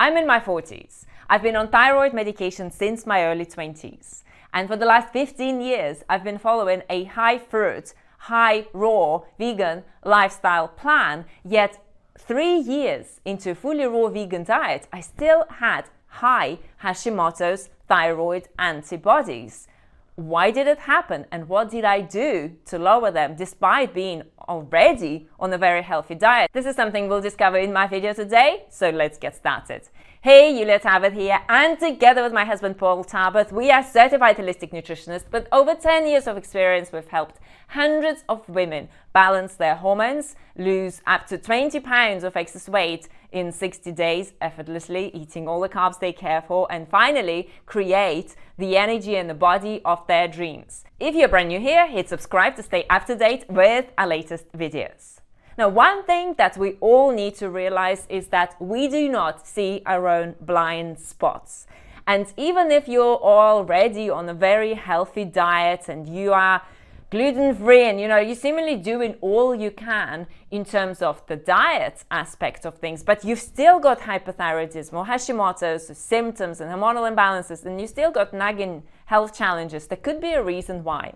I'm in my 40s. I've been on thyroid medication since my early 20s. And for the last 15 years, I've been following a high fruit, high raw vegan lifestyle plan. Yet 3 years into a fully raw vegan diet, I still had high Hashimoto's thyroid antibodies. Why did it happen, and what did I do to lower them despite being already on a very healthy diet? This is something we'll discover in my video today, so let's get started. Hey, Julia Talbot here, and together with my husband Paul Talbot, we are certified holistic nutritionists with over 10 years of experience. We've helped hundreds of women balance their hormones, lose up to 20 pounds of excess weight in 60 days effortlessly, eating all the carbs they care for, and finally create the energy and the body of their dreams. If you're brand new here, hit subscribe to stay up to date with our latest videos. Now, one thing that we all need to realize is that we do not see our own blind spots. And even if you're already on a very healthy diet and you are gluten-free and you're seemingly doing all you can in terms of the diet aspect of things, but you've still got hypothyroidism or Hashimoto's symptoms and hormonal imbalances, and you still got nagging health challenges, there could be a reason why.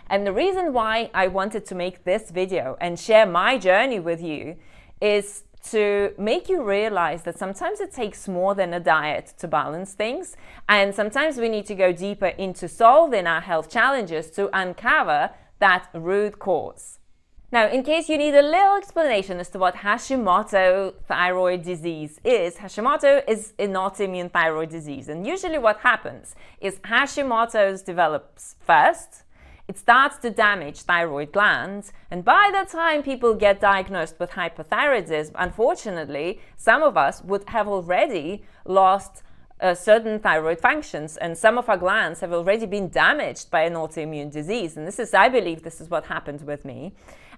And the reason why I wanted to make this video and share my journey with you is to make you realize that sometimes it takes more than a diet to balance things, and sometimes we need to go deeper into solving our health challenges to uncover that root cause. Now, in case you need a little explanation as to what Hashimoto thyroid disease is, Hashimoto is an autoimmune thyroid disease, and usually what happens is Hashimoto's develops first. It starts to damage thyroid glands, and by the time people get diagnosed with hypothyroidism, unfortunately, some of us would have already lost certain thyroid functions, and some of our glands have already been damaged by an autoimmune disease. And I believe this is what happened with me.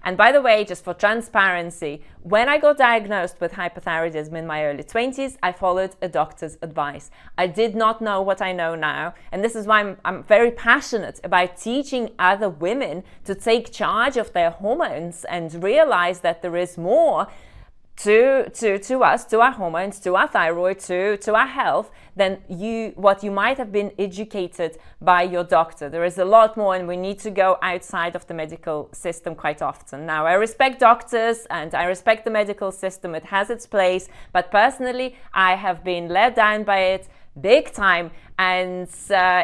And by the way, just for transparency, when I got diagnosed with hypothyroidism in my early 20s, I followed a doctor's advice. I did not know what I know now. And this is why I'm very passionate about teaching other women to take charge of their hormones and realize that there is more to us, to our hormones, to our thyroid, to our health than what you might have been educated by your doctor. There is a lot more, and we need to go outside of the medical system quite often. Now, I respect doctors and I respect the medical system. It has its place, but personally, I have been let down by it big time, and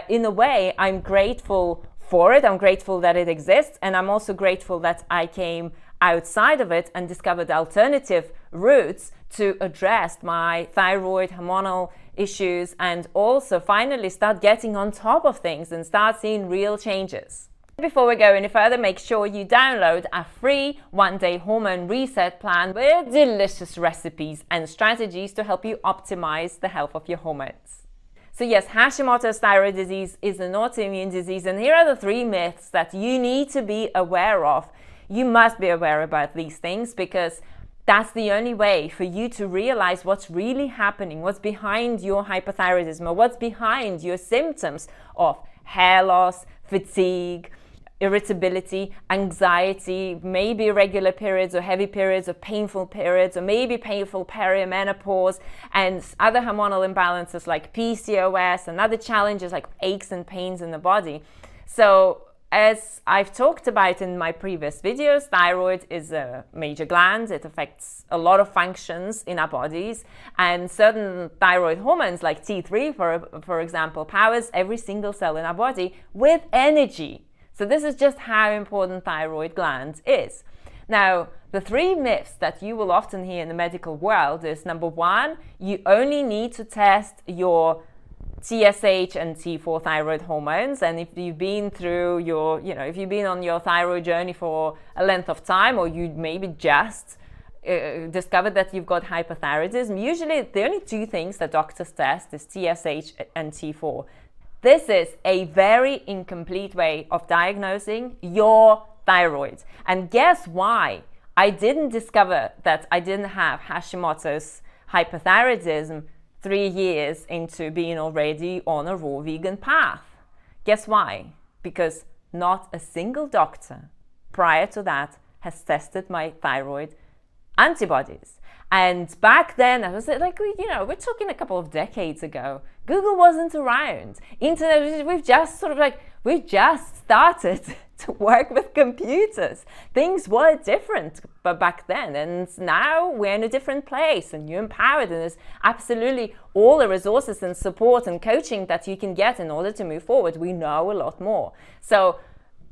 in a way, I'm grateful for it. I'm grateful that it exists, and I'm also grateful that I came outside of it and discovered alternative routes to address my thyroid hormonal issues, and also finally start getting on top of things and start seeing real changes. Before we go any further, make sure you download a free one-day hormone reset plan with delicious recipes and strategies to help you optimize the health of your hormones. So yes, Hashimoto's thyroid disease is an autoimmune disease, and here are the 3 myths that you need to be aware of. You must be aware about these things, because that's the only way for you to realize what's really happening, what's behind your hypothyroidism, or what's behind your symptoms of hair loss, fatigue, irritability, anxiety, maybe irregular periods or heavy periods or painful periods, or maybe painful perimenopause, and other hormonal imbalances like PCOS and other challenges like aches and pains in the body. So, as I've talked about in my previous videos, thyroid is a major gland. It affects a lot of functions in our bodies, and certain thyroid hormones like T3, for example, powers every single cell in our body with energy. So this is just how important thyroid gland is. Now, the 3 myths that you will often hear in the medical world is, number 1, you only need to test your TSH and T4 thyroid hormones, and if you've been through if you've been on your thyroid journey for a length of time, or you maybe just discovered that you've got hypothyroidism, usually the only 2 things that doctors test is TSH and T4. This is a very incomplete way of diagnosing your thyroid. And guess why I didn't discover that I didn't have Hashimoto's hypothyroidism 3 years into being already on a raw vegan path? Guess why? Because not a single doctor prior to that has tested my thyroid antibodies. And back then, I was like, we're talking a couple of decades ago. Google wasn't around. Internet, we've just started to work with computers. Things were different back then, and now we're in a different place, and you're empowered, and there's absolutely all the resources and support and coaching that you can get in order to move forward. We know a lot more. So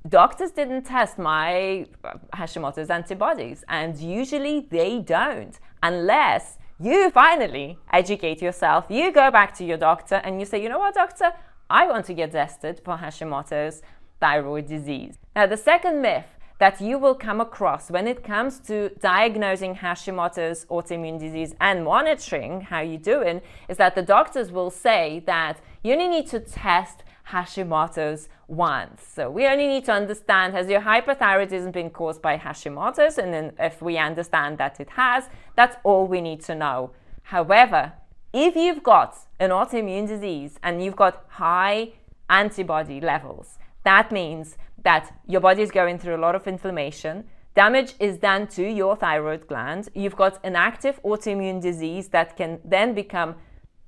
doctors didn't test my Hashimoto's antibodies, and usually they don't, unless you finally educate yourself. You go back to your doctor and you say, you know what, doctor, I want to get tested for Hashimoto's thyroid disease. Now, the second myth that you will come across when it comes to diagnosing Hashimoto's autoimmune disease and monitoring how you're doing is that the doctors will say that you only need to test Hashimoto's once. So we only need to understand, has your hypothyroidism been caused by Hashimoto's? And then if we understand that it has, that's all we need to know. However, if you've got an autoimmune disease and you've got high antibody levels, that means that your body is going through a lot of inflammation. Damage is done to your thyroid gland. You've got an active autoimmune disease that can then become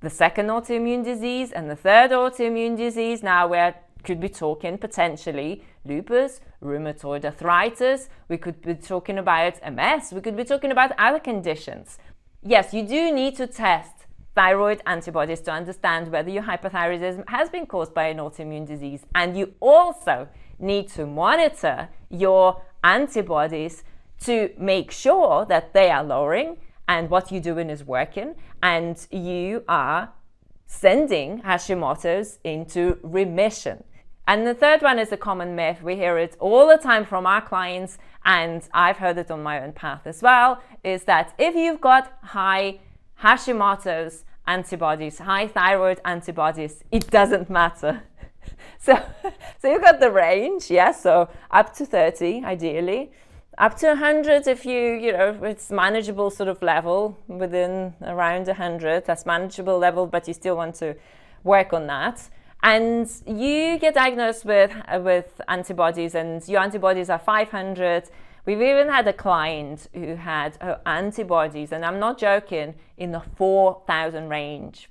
the second autoimmune disease and the third autoimmune disease. Now we could be talking potentially lupus, rheumatoid arthritis. We could be talking about MS. We could be talking about other conditions. Yes, you do need to test thyroid antibodies to understand whether your hypothyroidism has been caused by an autoimmune disease. And you also need to monitor your antibodies to make sure that they are lowering and what you're doing is working, and you are sending Hashimoto's into remission. And the third one is a common myth. We hear it all the time from our clients, and I've heard it on my own path as well, is that if you've got high Hashimoto's antibodies, high thyroid antibodies, it doesn't matter. So you've got the range, yes, so up to 30 ideally, up to 100 if it's manageable sort of level, within around 100, that's manageable level, but you still want to work on that. And you get diagnosed with antibodies, and your antibodies are 500. We've even had a client who had her antibodies, and I'm not joking, in the 4,000 range.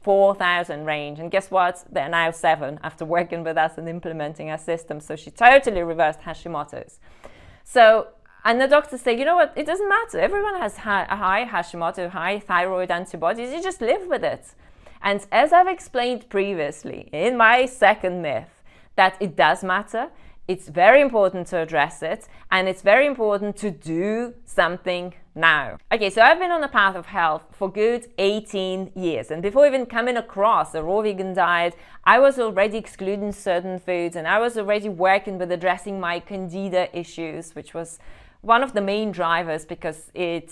And guess what? They're now 7 after working with us and implementing our system. So she totally reversed Hashimoto's. So, and the doctors say, you know what? It doesn't matter. Everyone has a high Hashimoto, high thyroid antibodies. You just live with it. And as I've explained previously in my second myth, that it does matter. It's very important to address it, and it's very important to do something now. Okay, so I've been on a path of health for good 18 years. And before even coming across a raw vegan diet, I was already excluding certain foods, and I was already working with addressing my candida issues, which was one of the main drivers because it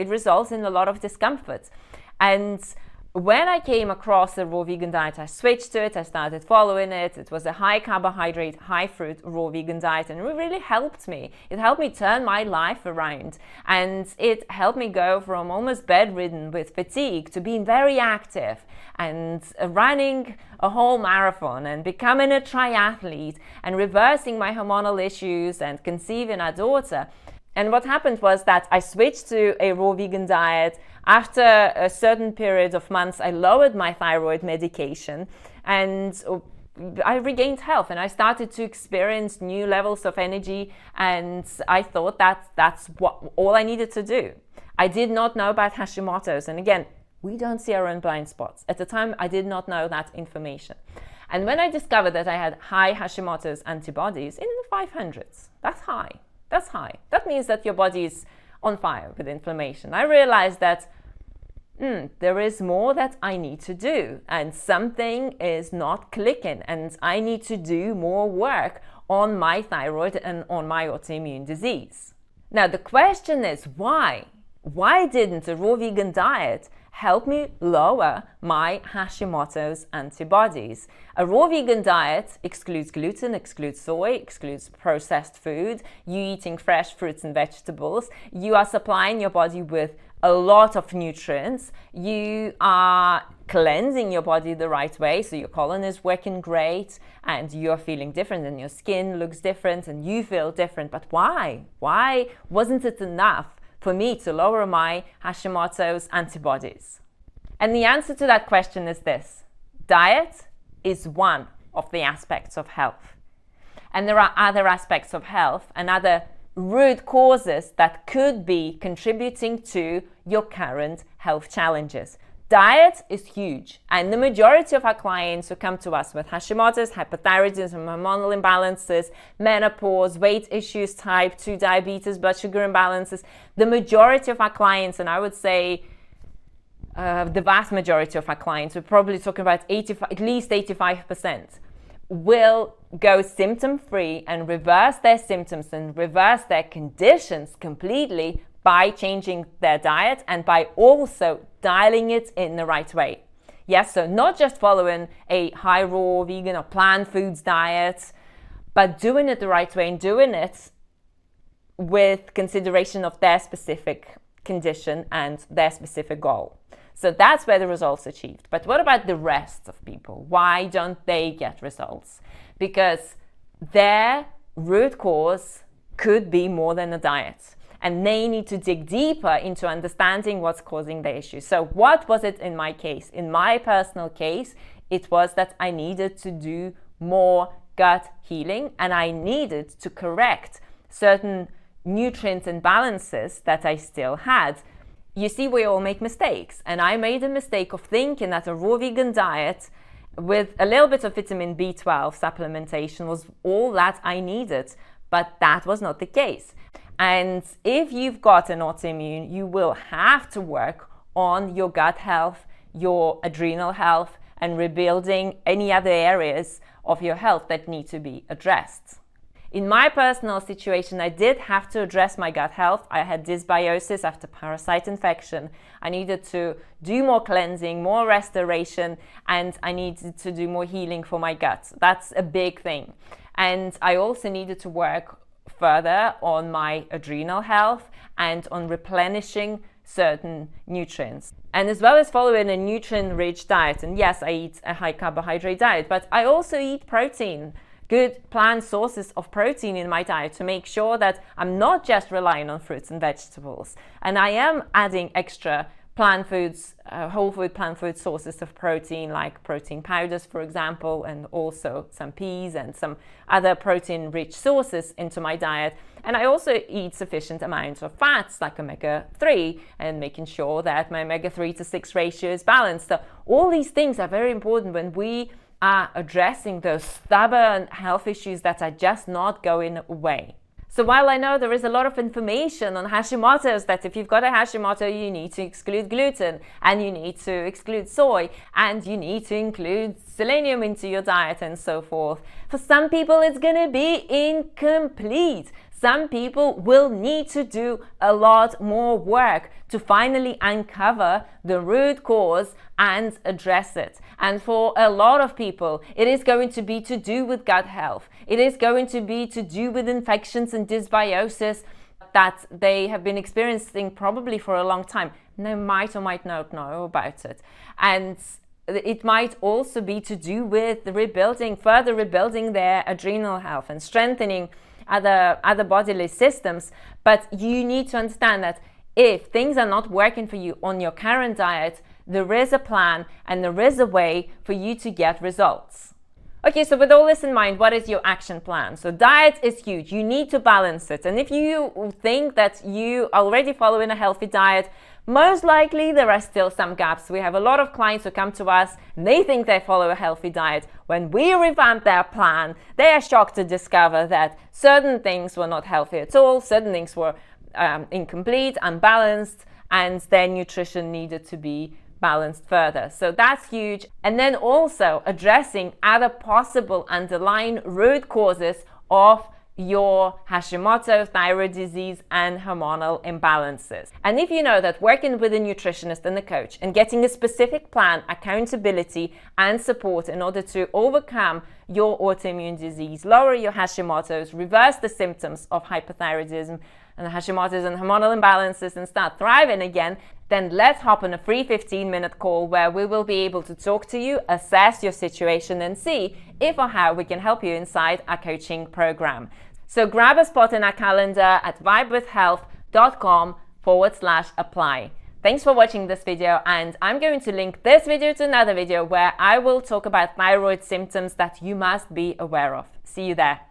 results in a lot of discomfort. And when I came across a raw vegan diet, I switched to it, I started following it. It was a high carbohydrate, high fruit raw vegan diet, and it really helped me. It helped me turn my life around, and it helped me go from almost bedridden with fatigue to being very active and running a whole marathon and becoming a triathlete and reversing my hormonal issues and conceiving a daughter. And what happened was that I switched to a raw vegan diet. After a certain period of months, I lowered my thyroid medication and I regained health, and I started to experience new levels of energy, and I thought that that's all I needed to do. I did not know about Hashimoto's, and again, we don't see our own blind spots. At the time, I did not know that information. And when I discovered that I had high Hashimoto's antibodies in the 500s, that's high. That's high. That means that your body is on fire with inflammation. I realized that there is more that I need to do, and something is not clicking, and I need to do more work on my thyroid and on my autoimmune disease. Now, the question is why? Why didn't a raw vegan diet help me lower my Hashimoto's antibodies? A raw vegan diet excludes gluten, excludes soy, excludes processed food. You eating fresh fruits and vegetables. You are supplying your body with a lot of nutrients. You are cleansing your body the right way, so your colon is working great and you're feeling different and your skin looks different and you feel different. But why? Why wasn't it enough for me to lower my Hashimoto's antibodies? And the answer to that question is this: diet is one of the aspects of health. And there are other aspects of health and other root causes that could be contributing to your current health challenges. Diet is huge, and the majority of our clients who come to us with Hashimoto's, hypothyroidism, hormonal imbalances, menopause, weight issues, type 2 diabetes, blood sugar imbalances, the majority of our clients, and I would say the vast majority of our clients, we're probably talking about at least 85%, will go symptom-free and reverse their symptoms and reverse their conditions completely by changing their diet and by also dialing it in the right way. Yes, so not just following a high raw vegan or plant foods diet, but doing it the right way and doing it with consideration of their specific condition and their specific goal. So that's where the results are achieved. But what about the rest of people? Why don't they get results? Because their root cause could be more than a diet. And they need to dig deeper into understanding what's causing the issue. So what was it in my case? In my personal case, it was that I needed to do more gut healing, and I needed to correct certain nutrient imbalances that I still had. You see, we all make mistakes, and I made a mistake of thinking that a raw vegan diet with a little bit of vitamin B12 supplementation was all that I needed, but that was not the case. And if you've got an autoimmune, you will have to work on your gut health, your adrenal health, and rebuilding any other areas of your health that need to be addressed. In my personal situation, I did have to address my gut health. I had dysbiosis after parasite infection. I needed to do more cleansing, more restoration, and I needed to do more healing for my gut. That's a big thing. And I also needed to work further on my adrenal health and on replenishing certain nutrients. And as well as following a nutrient-rich diet, and yes, I eat a high carbohydrate diet, but I also eat protein, good plant sources of protein in my diet to make sure that I'm not just relying on fruits and vegetables. And I am adding extra plant foods, whole food plant food sources of protein, like protein powders, for example, and also some peas and some other protein-rich sources into my diet. And I also eat sufficient amounts of fats, like omega-3, and making sure that my omega-3 to 6 ratio is balanced. So all these things are very important when we are addressing those stubborn health issues that are just not going away. So while I know there is a lot of information on Hashimoto's, that if you've got a Hashimoto, you need to exclude gluten, and you need to exclude soy, and you need to include selenium into your diet and so forth, for some people it's going to be incomplete. Some people will need to do a lot more work to finally uncover the root cause and address it. And for a lot of people, it is going to be to do with gut health. It is going to be to do with infections and dysbiosis that they have been experiencing probably for a long time. They might or might not know about it. And it might also be to do with further rebuilding their adrenal health and strengthening other bodily systems. But you need to understand that if things are not working for you on your current diet, there is a plan and there is a way for you to get results. Okay, so with all this in mind, what is your action plan? So diet is huge. You need to balance it. And if you think that you are already following a healthy diet, most likely there are still some gaps. We have a lot of clients who come to us and they think they follow a healthy diet. When we revamp their plan, they are shocked to discover that certain things were not healthy at all, certain things were incomplete, unbalanced, and their nutrition needed to be balanced further. So that's huge. And then also addressing other possible underlying root causes of your Hashimoto, thyroid disease, and hormonal imbalances. And if you know that working with a nutritionist and a coach and getting a specific plan, accountability, and support in order to overcome your autoimmune disease, lower your Hashimoto's, reverse the symptoms of hypothyroidism and Hashimoto's and hormonal imbalances, and start thriving again, then let's hop on a free 15-minute call where we will be able to talk to you, assess your situation, and see if or how we can help you inside our coaching program. So grab a spot in our calendar at vibewithhealth.com thyroid.com/apply. Thanks for watching this video, and I'm going to link this video to another video where I will talk about thyroid symptoms that you must be aware of. See you there.